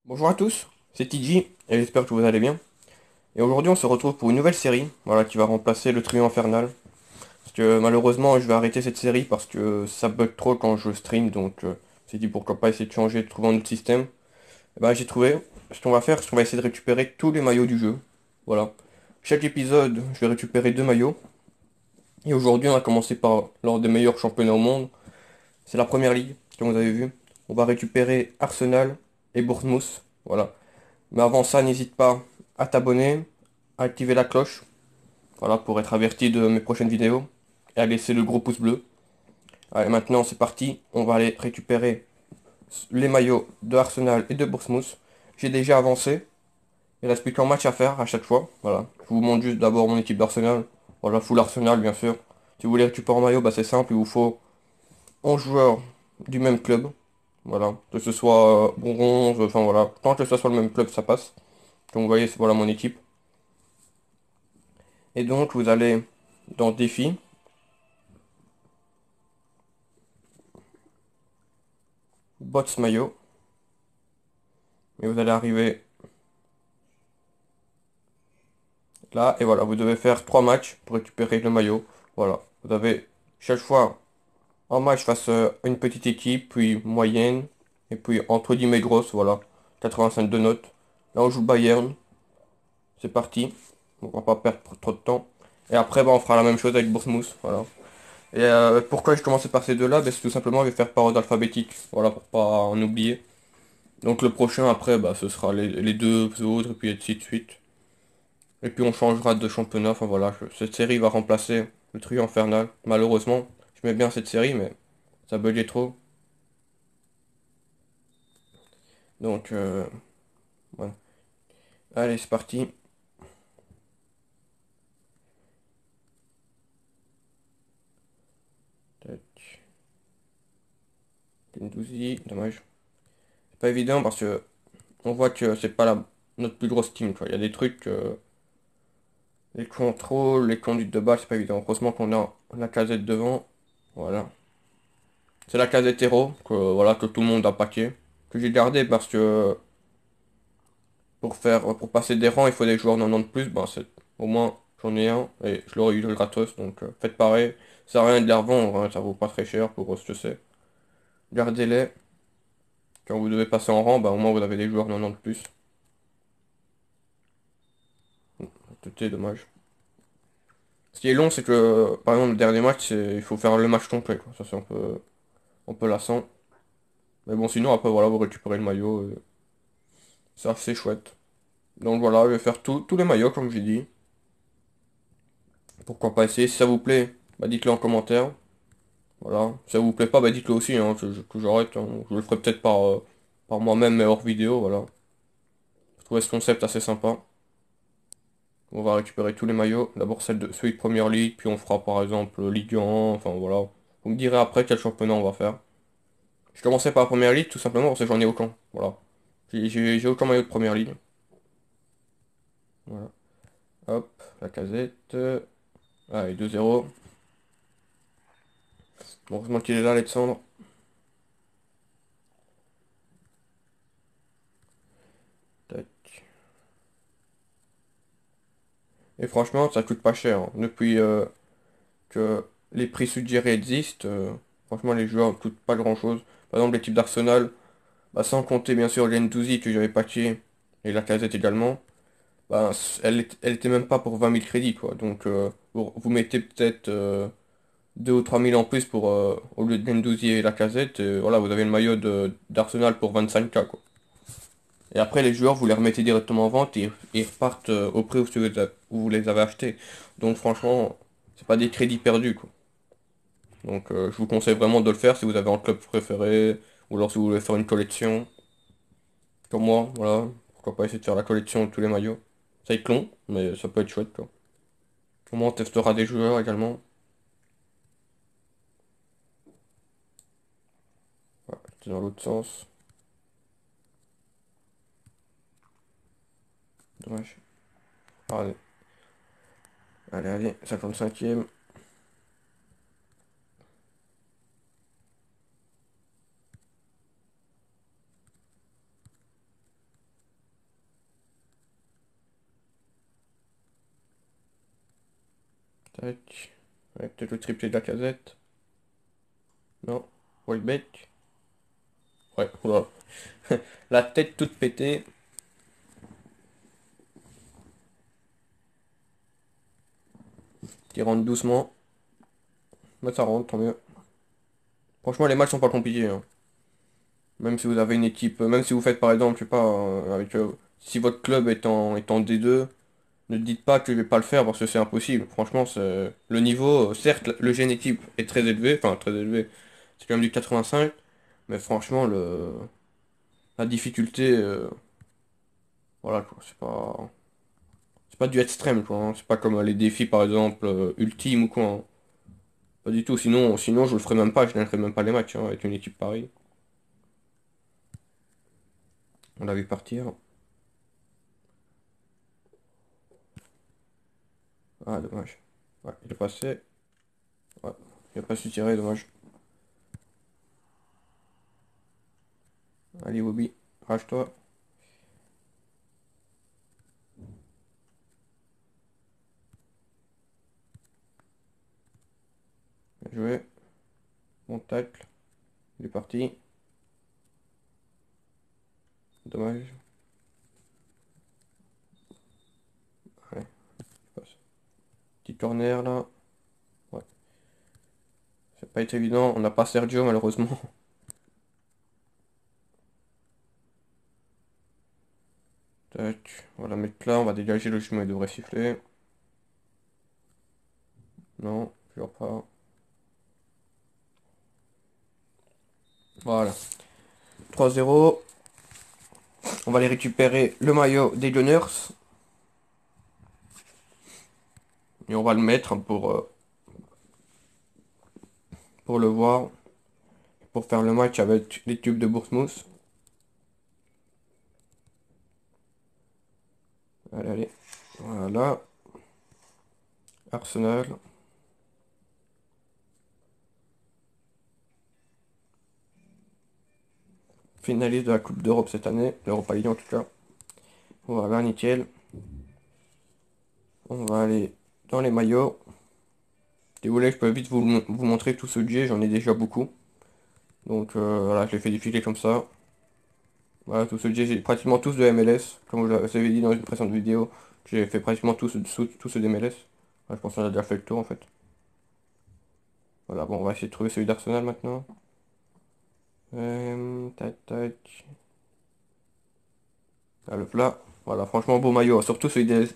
Bonjour à tous, c'est TJ et j'espère que vous allez bien. Et aujourd'hui on se retrouve pour une nouvelle série, voilà, qui va remplacer le trio infernal. Parce que malheureusement je vais arrêter cette série parce que ça bug trop quand je stream, donc j'ai dit pourquoi pas essayer de changer, de trouver un autre système. Et ben j'ai trouvé, ce qu'on va faire, c'est qu'on va essayer de récupérer tous les maillots du jeu. Voilà. Chaque épisode, je vais récupérer deux maillots. Et aujourd'hui on va commencer par l'un des meilleurs championnats au monde. C'est la première ligue, comme vous avez vu. On va récupérer Arsenal et Bournemouth. Voilà. Mais avant ça, n'hésite pas à t'abonner, à activer la cloche, voilà, pour être averti de mes prochaines vidéos, et à laisser le gros pouce bleu. Allez, maintenant c'est parti, on va aller récupérer les maillots de Arsenal et de Bournemouth. J'ai déjà avancé, il reste plus qu'un match à faire à chaque fois. Voilà, je vous montre juste d'abord mon équipe d'Arsenal. Voilà, full Arsenal bien sûr. Si vous voulez récupérer un maillot, bah c'est simple, il vous faut 11 joueurs du même club. Voilà, que ce soit bronze, enfin voilà, tant que ce soit le même club, ça passe. Donc vous voyez, c'est voilà mon équipe. Et donc vous allez dans défi, bots maillot, et vous allez arriver là, et voilà, vous devez faire 3 matchs pour récupérer le maillot. Voilà, vous avez chaque fois un match face à une petite équipe, puis moyenne, et puis entre guillemets grosse, voilà, 85 de notes. Là on joue Bayern, c'est parti, on va pas perdre trop de temps. Et après, bah, on fera la même chose avec Bournemouth, voilà. Et pourquoi je commençais par ces deux-là? Ben, c'est tout simplement, je vais faire par ordre alphabétique, voilà, pour pas en oublier. Donc le prochain après, bah, ce sera les deux autres, et puis ainsi de suite. Et puis on changera de championnat, enfin voilà, cette série va remplacer le trio infernal. Malheureusement, j'aimais bien cette série, mais ça buguait trop. Donc voilà. Allez, c'est parti. Tac. Gendouzi, dommage. C'est pas évident parce que on voit que c'est pas notre plus grosse team, quoi. Il y a des trucs, les contrôles, les conduites de balle, c'est pas évident. Heureusement qu'on a la casette devant. Voilà. C'est la casette héros, que, voilà, que tout le monde a paqué. Que j'ai gardé parce que pour passer des rangs, il faut des joueurs 90 plus. Ben, au moins, j'en ai un et je l'aurais eu le gratos. Donc, faites pareil. Ça sert à rien de les revendre, hein, ça vaut pas très cher pour eux, je sais. Gardez-les. Quand vous devez passer en rang, ben, au moins vous avez des joueurs 90 plus. Tout est dommage. Ce qui est long, c'est que, par exemple, le dernier match, il faut faire le match complet, quoi. Ça, c'est un peu lassant. Mais bon, sinon, après, voilà, vous récupérez le maillot. C'est assez chouette. Donc voilà, je vais faire tous les maillots, comme j'ai dit. Pourquoi pas essayer. Si ça vous plaît, bah, dites-le en commentaire. Voilà. Si ça vous plaît pas, bah dites-le aussi, hein, que j'arrête, hein. Je le ferai peut-être par moi-même, mais hors vidéo, voilà. Je trouvais ce concept assez sympa. On va récupérer tous les maillots. D'abord celui de Première Ligue, puis on fera par exemple Ligue 1, enfin voilà. Vous me direz après quel championnat on va faire. Je commençais par la Première Ligue, tout simplement parce que j'en ai aucun. Voilà. J'ai aucun maillot de Première Ligue. Voilà. Hop, la casette. Allez, 2-0. Bon, heureusement qu'il est là, Alexandre. Tac. Et franchement, ça coûte pas cher, hein. Depuis que les prix suggérés existent, franchement, les joueurs ne coûtent pas grand-chose. Par exemple, l'équipe d'Arsenal, bah, sans compter bien sûr Gendouzi que j'avais packé, et la casette également, bah, elle était même pas pour 20 000 crédits, quoi. Donc, vous mettez peut-être 2 ou 3 000 en plus pour, au lieu de Gendouzi et la casette, voilà, vous avez le maillot d'Arsenal pour 25K, quoi. Et après, les joueurs, vous les remettez directement en vente et ils repartent au prix où vous les avez achetés. Donc franchement, c'est pas des crédits perdus, quoi. Donc je vous conseille vraiment de le faire si vous avez un club préféré ou alors si vous voulez faire une collection. Comme moi, voilà. Pourquoi pas essayer de faire la collection de tous les maillots. Ça va être long, mais ça peut être chouette, quoi. Au moins, on testera des joueurs également. Voilà, c'est dans l'autre sens. Dommage. Allez, allez, 55e. Tac. Ouais, peut-être le triplé de la casette. Non. Welbeck. Ouais, voilà. La tête toute pétée. Qui rentre doucement. Bah, ça rentre, tant mieux. Franchement, les matchs sont pas compliqués, hein. Même si vous avez une équipe, même si vous faites par exemple, je sais pas, si votre club est en D2, ne dites pas que je vais pas le faire parce que c'est impossible. Franchement, le niveau, certes, le génétique est très élevé, enfin très élevé, c'est quand même du 85, mais franchement, la difficulté, voilà, quoi, c'est pas du extrême, quoi, hein. C'est pas comme les défis, par exemple, Ultime ou quoi, hein. Pas du tout. Sinon, je le ferais même pas, je n'aimerais même pas les matchs, hein, avec une équipe pareille. On l'a vu partir. Ah, dommage. Ouais, il est passé. Ouais, il a pas su tirer, dommage. Allez, Bobby, rage-toi. Bien joué. Bon tacle. Il est parti. Dommage. Ouais, il passe. Petit corner là. Ouais, ça va pas été évident. On n'a pas Sergio malheureusement. Tac. On va la mettre là. On va dégager le chemin. Il devrait siffler. Non, toujours pas. Voilà. 3-0. On va aller récupérer le maillot des Gunners. Et on va le mettre pour le voir. Pour faire le match avec les tubes de Bournemouth. Allez, allez. Voilà. Arsenal. Finaliste de la Coupe d'Europe cette année. L'Europa League en tout cas. Voilà, nickel. On va aller dans les maillots. Si vous voulez, je peux vite vous montrer tout ce jet. J'en ai déjà beaucoup. Donc voilà, je les fais défiler comme ça. Voilà, tout ce jet, j'ai pratiquement tous de MLS. Comme je vous avais dit dans une précédente vidéo, j'ai fait pratiquement tous ceux d'MLS. Ouais, je pense qu'on a déjà fait le tour en fait. Voilà, bon, on va essayer de trouver celui d'Arsenal maintenant. Tac, tac. Ah, le plat. Voilà, franchement, beau maillot. Surtout celui de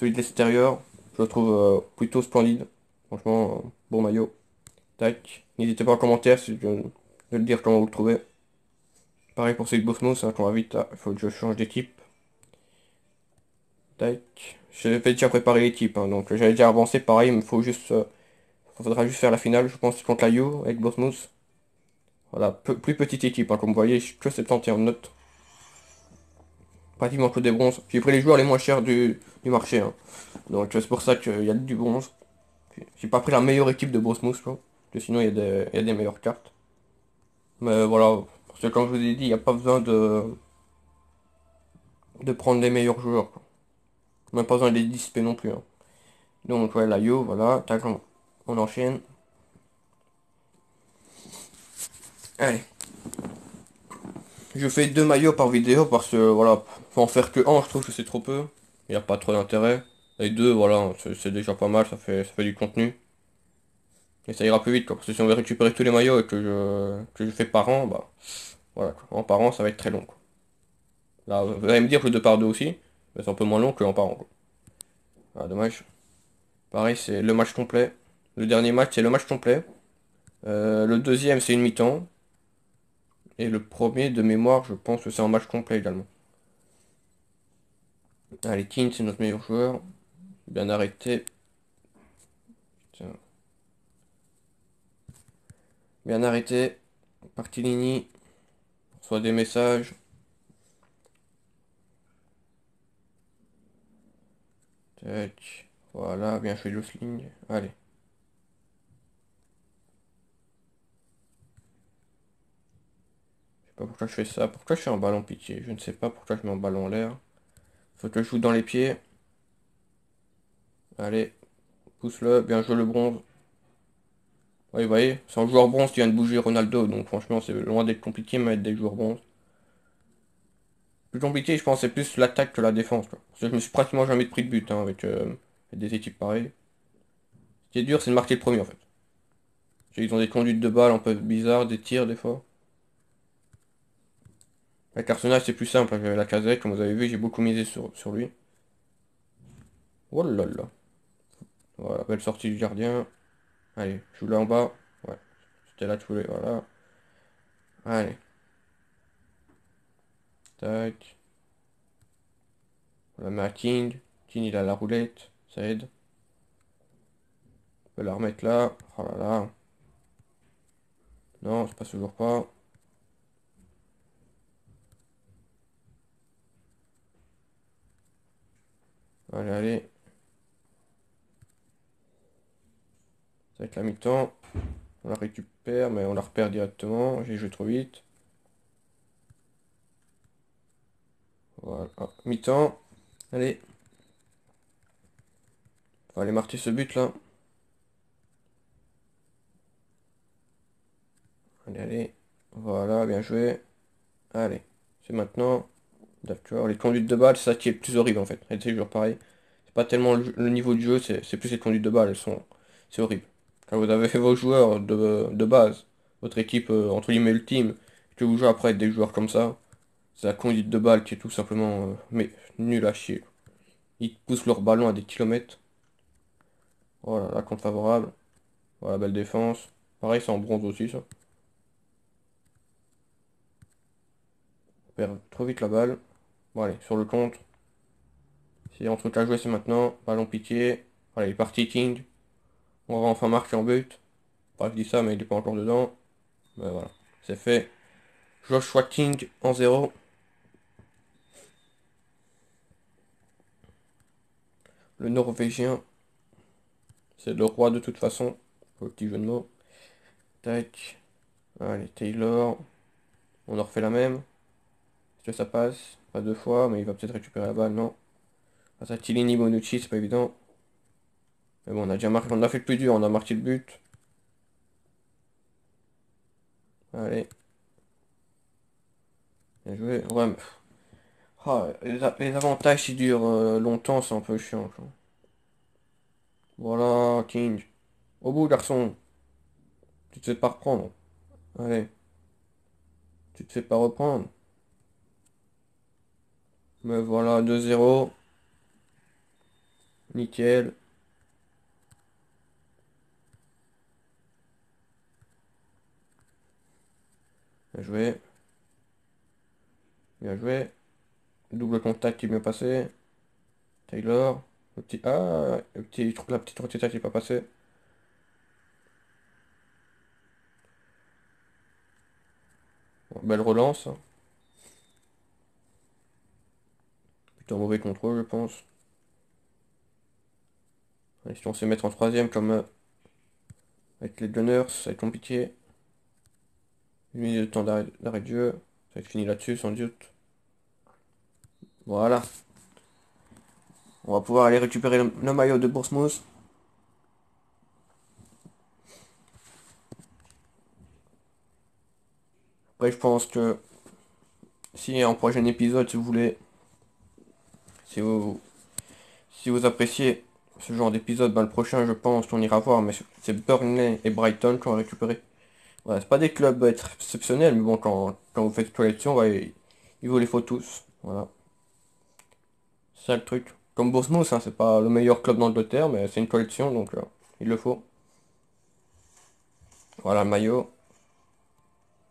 l'extérieur. Je le trouve plutôt splendide. Franchement, beau maillot. Tac. N'hésitez pas en commentaire de le dire comment vous le trouvez. Pareil pour celui de Bosmos, hein, qu'on va vite. Il faut que je change d'équipe. Tac. J'avais déjà préparé l'équipe, hein, donc j'avais déjà avancé pareil, il me faut juste. Faudra juste faire la finale, je pense, contre la You avec Bosmos. Voilà, plus petite équipe, hein, comme vous voyez, que 71 notes. Pratiquement que des bronzes. J'ai pris les joueurs les moins chers du marché, hein. Donc c'est pour ça qu'il y a du bronze. J'ai pas pris la meilleure équipe de Bosmos, quoi. Parce que sinon il y a des meilleures cartes. Mais voilà, parce que comme je vous ai dit, il n'y a pas besoin de prendre les meilleurs joueurs, quoi. Même pas besoin de les disper non plus, hein. Donc ouais, la Yo, voilà, tac, on enchaîne. Allez, je fais deux maillots par vidéo parce que voilà, faut en faire que un, je trouve que c'est trop peu. Il n'y a pas trop d'intérêt. Et deux, voilà, c'est déjà pas mal, ça fait du contenu. Et ça ira plus vite, quoi. Parce que si on veut récupérer tous les maillots et que je fais par an, bah voilà, quoi. En par an, ça va être très long, quoi. Là, vous allez me dire que le 2 par 2 aussi, mais c'est un peu moins long que en par an, quoi. Ah, dommage. Pareil, c'est le match complet. Le dernier match, c'est le match complet. Le deuxième, c'est une mi-temps. Et le premier, de mémoire, je pense que c'est un match complet également. Allez, Keane, c'est notre meilleur joueur. Bien arrêté. Tiens. Bien arrêté. Partilini. Soit des messages. Tac. Voilà, bien joué Losling. Allez. Je sais pas pourquoi je fais ça. Pourquoi je fais un ballon piqué? Je ne sais pas pourquoi je mets un ballon en l'air. Faut que je joue dans les pieds. Allez. Pousse-le, bien joué le bronze. Ouais, vous voyez, c'est un joueur bronze qui vient de bouger Ronaldo, donc franchement c'est loin d'être compliqué mais être des joueurs bronze. Plus compliqué, je pense, c'est plus l'attaque que la défense, quoi. Parce que je me suis pratiquement jamais pris de but hein, avec des équipes pareilles. Ce qui est dur, c'est de marquer le premier en fait. Ils ont des conduites de balles un peu bizarres, des tirs des fois. Avec Arsenal, c'est plus simple, avec la casette, comme vous avez vu, j'ai beaucoup misé sur lui. Oh là là. Voilà, belle sortie du gardien. Allez, je joue là en bas. Ouais, c'était là, tu voulais, voilà. Allez, tac. On la met à King. King, il a la roulette, ça aide. On peut la remettre là. Oh là là. Non, ça passe toujours pas. Allez, allez. Ça va être la mi-temps. On la récupère, mais on la repère directement. J'ai joué trop vite. Voilà. Ah, mi-temps. Allez. On va aller marquer ce but là. Allez, allez. Voilà, bien joué. Allez. C'est maintenant. D'accord. Les conduites de balle, c'est ça qui est le plus horrible en fait. Et c'est toujours pareil. C'est pas tellement le niveau du jeu, c'est plus les conduites de balle. C'est horrible. Quand vous avez vos joueurs de base, votre équipe, entre guillemets, ultime, que vous jouez après avec des joueurs comme ça, c'est la conduite de balle qui est tout simplement mais nul à chier. Ils poussent leur ballon à des kilomètres. Voilà, la contre favorable. Voilà, belle défense. Pareil, c'est en bronze aussi, ça. On perd trop vite la balle. Bon, allez, sur le compte. Si on truc à jouer, c'est maintenant. Ballon piqué. Voilà, il est parti, King. On va enfin marquer en but. Bref, je dis ça, mais il n'est pas encore dedans. Mais voilà, c'est fait. Joshua King en 0. Le Norvégien, c'est le roi de toute façon. Au petit jeu de mots. Tac. Allez, Taylor. On en refait la même. Est-ce que ça passe? Pas deux fois, mais il va peut-être récupérer la balle, non? Ah, ça, Tilini Bonucci, c'est pas évident. Mais bon, on a déjà marqué, on a fait le plus dur, on a marqué le but. Allez, bien joué. Ouais, mais... Ah, les avantages qui durent longtemps, c'est un peu chiant, quoi. Voilà, King. Au bout, garçon. Tu te fais pas reprendre. Allez, tu te fais pas reprendre. Mais voilà, 2-0. Nickel. Bien joué. Bien joué. Double contact qui est bien passé. Taylor. Le petit... Ah, la petite rotation qui est pas passée. Bon, belle relance. Plutôt un mauvais contrôle, je pense. Et si on sait mettre en troisième comme avec les Gunners, ça va être compliqué. Une minute de temps d'arrêt de jeu. Ça va être fini là-dessus, sans doute. Voilà. On va pouvoir aller récupérer le maillot de Bournemouth. Après, je pense que si en prochain épisode, si vous voulez, si vous, si vous appréciez ce genre d'épisode, ben le prochain, je pense qu'on ira voir, mais c'est Burnley et Brighton qu'on va récupérer. Voilà, c'est pas des clubs exceptionnels, mais bon, quand vous faites une collection, ouais, il vous les faut tous. Voilà, c'est ça le truc. Comme Bournemouth, hein, c'est pas le meilleur club d'Angleterre, mais c'est une collection, donc il le faut. Voilà, le maillot,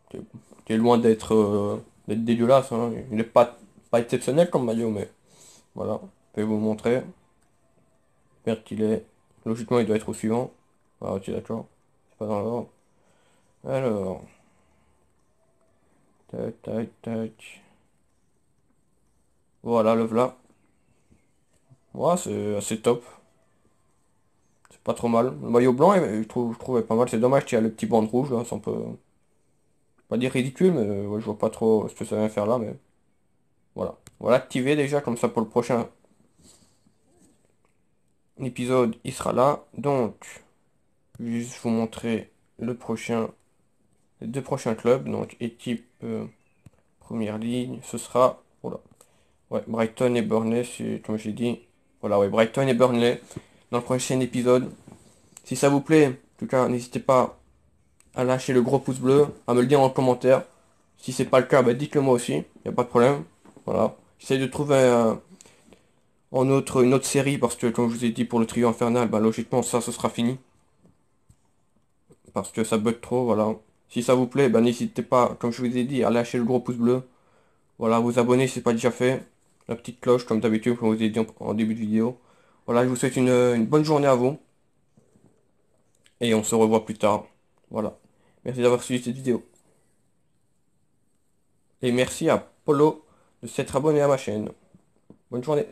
qui est, qui est loin d'être dégueulasse, hein. Il n'est pas exceptionnel comme maillot, mais voilà, je vais vous montrer. J'espère qu'il est... Logiquement, il doit être au suivant. Ah, ok, d'accord. C'est pas dans l'ordre. Alors, tac, tac, tac. Voilà, le voilà. Ouais, c'est assez top. C'est pas trop mal. Le maillot blanc, je trouvais pas mal. C'est dommage qu'il y a le petit bande rouge, là. C'est un peu... Pas dire ridicule, mais ouais, je vois pas trop ce que ça vient faire là, mais... Voilà. Voilà, activé déjà, comme ça pour le prochain. épisode, il sera là. Donc, je vais juste vous montrer les deux prochains clubs. Donc, équipe première ligne, ce sera, voilà, ouais, Brighton et Burnley, c'est comme j'ai dit. Voilà, ouais, Brighton et Burnley dans le prochain épisode. Si ça vous plaît, en tout cas, n'hésitez pas à lâcher le gros pouce bleu, à me le dire en commentaire. Si c'est pas le cas, bah dites-le moi aussi, y a pas de problème. Voilà. J'essaie de trouver une autre série parce que comme je vous ai dit pour le trio infernal, bah logiquement ça ce sera fini. Parce que ça bug trop, voilà. Si ça vous plaît, bah n'hésitez pas, comme je vous ai dit, à lâcher le gros pouce bleu. Voilà, vous abonner si c'est pas déjà fait. La petite cloche comme d'habitude, comme je vous ai dit en début de vidéo. Voilà, je vous souhaite une bonne journée à vous. Et on se revoit plus tard. Voilà. Merci d'avoir suivi cette vidéo. Et merci à Polo de s'être abonné à ma chaîne. Bonne journée.